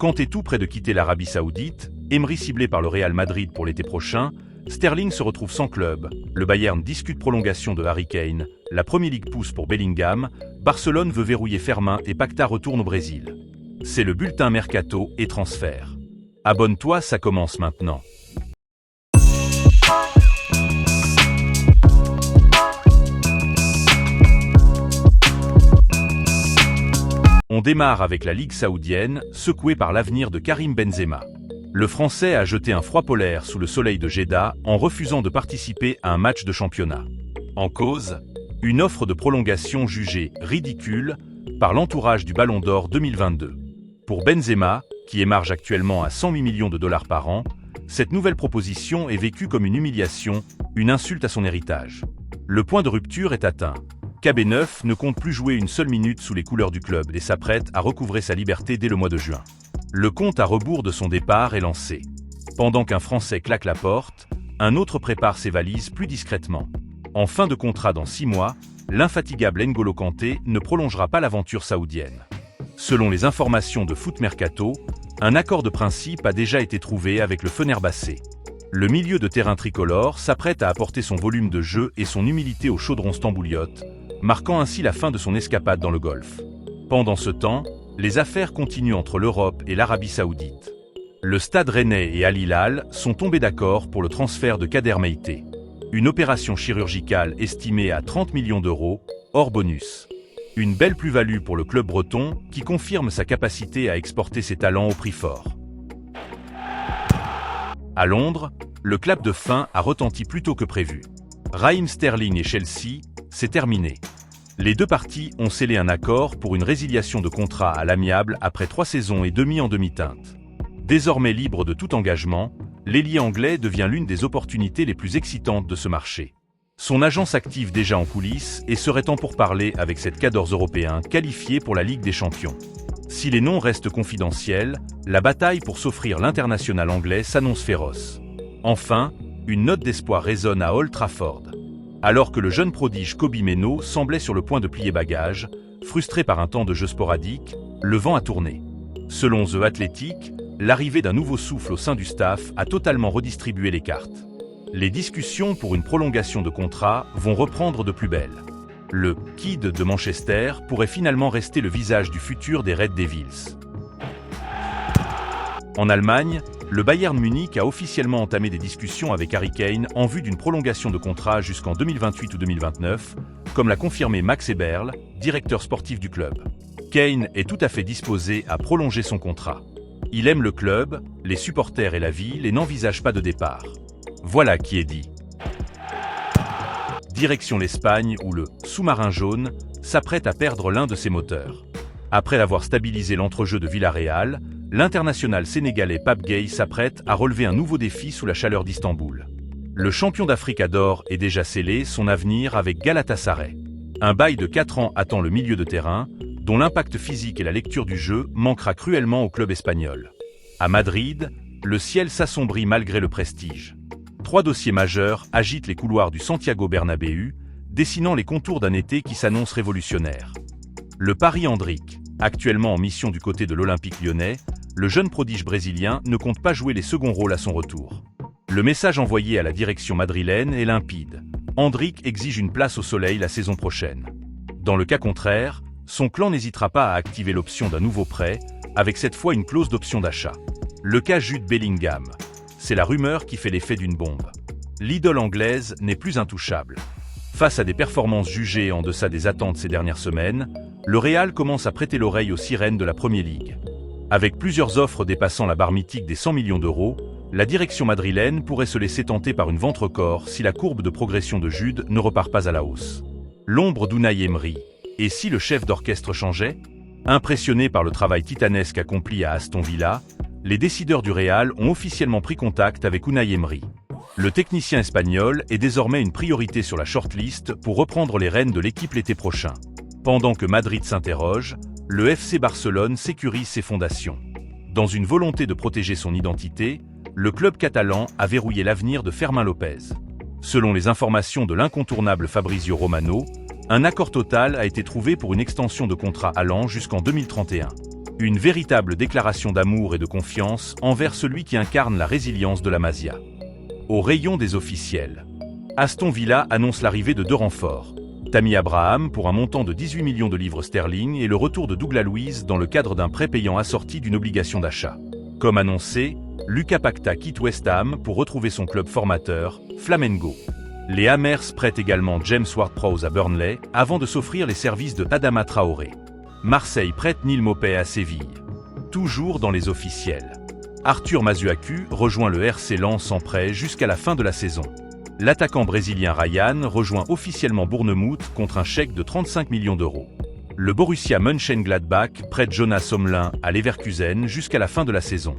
Kanté tout près de quitter l'Arabie Saoudite, Emery ciblé par le Real Madrid pour l'été prochain, Sterling se retrouve sans club, le Bayern discute prolongation de Harry Kane, la Premier League pousse pour Bellingham, Barcelone veut verrouiller Fermin et Paquetá retourne au Brésil. C'est le bulletin Mercato et Transfert. Abonne-toi, ça commence maintenant. On démarre avec la Ligue saoudienne, secouée par l'avenir de Karim Benzema. Le Français a jeté un froid polaire sous le soleil de Jeddah en refusant de participer à un match de championnat. En cause, une offre de prolongation jugée ridicule par l'entourage du Ballon d'Or 2022. Pour Benzema, qui émarge actuellement à 108 millions de dollars par an, cette nouvelle proposition est vécue comme une humiliation, une insulte à son héritage. Le point de rupture est atteint. KB9 ne compte plus jouer une seule minute sous les couleurs du club et s'apprête à recouvrer sa liberté dès le mois de juin. Le compte à rebours de son départ est lancé. Pendant qu'un Français claque la porte, un autre prépare ses valises plus discrètement. En fin de contrat dans 6 mois, l'infatigable N'Golo Kanté ne prolongera pas l'aventure saoudienne. Selon les informations de Foot Mercato, un accord de principe a déjà été trouvé avec le Fenerbahçe. Le milieu de terrain tricolore s'apprête à apporter son volume de jeu et son humilité au chaudron stambouliote, marquant ainsi la fin de son escapade dans le Golfe. Pendant ce temps, les affaires continuent entre l'Europe et l'Arabie Saoudite. Le Stade Rennais et Al Hilal sont tombés d'accord pour le transfert de Kader Meïté. Une opération chirurgicale estimée à 30 millions d'euros, hors bonus. Une belle plus-value pour le club breton qui confirme sa capacité à exporter ses talents au prix fort. À Londres, le clap de fin a retenti plus tôt que prévu. Raheem Sterling et Chelsea, c'est terminé. Les deux parties ont scellé un accord pour une résiliation de contrat à l'amiable après 3 saisons et demie en demi-teinte. Désormais libre de tout engagement, l'ailier anglais devient l'une des opportunités les plus excitantes de ce marché. Son agent s'active déjà en coulisses et serait temps pour parler avec cette cadre européen qualifiée pour la Ligue des Champions. Si les noms restent confidentiels, la bataille pour s'offrir l'international anglais s'annonce féroce. Enfin, une note d'espoir résonne à Old Trafford. Alors que le jeune prodige Kobbie Mainoo semblait sur le point de plier bagages, frustré par un temps de jeu sporadique, le vent a tourné. Selon The Athletic, l'arrivée d'un nouveau souffle au sein du staff a totalement redistribué les cartes. Les discussions pour une prolongation de contrat vont reprendre de plus belle. Le « Kid » de Manchester pourrait finalement rester le visage du futur des Red Devils. En Allemagne, le Bayern Munich a officiellement entamé des discussions avec Harry Kane en vue d'une prolongation de contrat jusqu'en 2028 ou 2029, comme l'a confirmé Max Eberl, directeur sportif du club. Kane est tout à fait disposé à prolonger son contrat. Il aime le club, les supporters et la ville et n'envisage pas de départ. Voilà qui est dit. Direction l'Espagne où le « sous-marin jaune » s'apprête à perdre l'un de ses moteurs. Après avoir stabilisé l'entrejeu de Villarreal, l'international sénégalais Pape Gueye s'apprête à relever un nouveau défi sous la chaleur d'Istanbul. Le champion d'Afrique adore est déjà scellé son avenir avec Galatasaray. Un bail de 4 ans attend le milieu de terrain, dont l'impact physique et la lecture du jeu manquera cruellement au club espagnol. À Madrid, le ciel s'assombrit malgré le prestige. 3 dossiers majeurs agitent les couloirs du Santiago Bernabéu, dessinant les contours d'un été qui s'annonce révolutionnaire. Le pari Endrick, actuellement en mission du côté de l'Olympique lyonnais, le jeune prodige brésilien ne compte pas jouer les seconds rôles à son retour. Le message envoyé à la direction madrilène est limpide. Endrick exige une place au soleil la saison prochaine. Dans le cas contraire, son clan n'hésitera pas à activer l'option d'un nouveau prêt, avec cette fois une clause d'option d'achat. Le cas Jude Bellingham. C'est la rumeur qui fait l'effet d'une bombe. L'idole anglaise n'est plus intouchable. Face à des performances jugées en deçà des attentes ces dernières semaines, le Real commence à prêter l'oreille aux sirènes de la Premier League. Avec plusieurs offres dépassant la barre mythique des 100 millions d'euros, la direction madrilène pourrait se laisser tenter par une vente record si la courbe de progression de Jude ne repart pas à la hausse. L'ombre d'Unai Emery. Et si le chef d'orchestre changeait ? Impressionnés par le travail titanesque accompli à Aston Villa, les décideurs du Real ont officiellement pris contact avec Unai Emery. Le technicien espagnol est désormais une priorité sur la shortlist pour reprendre les rênes de l'équipe l'été prochain. Pendant que Madrid s'interroge, le FC Barcelone sécurise ses fondations. Dans une volonté de protéger son identité, le club catalan a verrouillé l'avenir de Fermín López. Selon les informations de l'incontournable Fabrizio Romano, un accord total a été trouvé pour une extension de contrat allant jusqu'en 2031. Une véritable déclaration d'amour et de confiance envers celui qui incarne la résilience de la Masia. Au rayon des officiels, Aston Villa annonce l'arrivée de 2 renforts. Tammy Abraham pour un montant de 18 millions de livres sterling et le retour de Douglas Luiz dans le cadre d'un prêt payant assorti d'une obligation d'achat. Comme annoncé, Lucas Paquetá quitte West Ham pour retrouver son club formateur, Flamengo. Les Hammers prêtent également James Ward-Prowse à Burnley avant de s'offrir les services de Adama Traoré. Marseille prête Neil Maupay à Séville. Toujours dans les officiels. Arthur Masuaku rejoint le RC Lens en prêt jusqu'à la fin de la saison. L'attaquant brésilien Ryan rejoint officiellement Bournemouth contre un chèque de 35 millions d'euros. Le Borussia Mönchengladbach prête Jonas Omlin à Leverkusen jusqu'à la fin de la saison.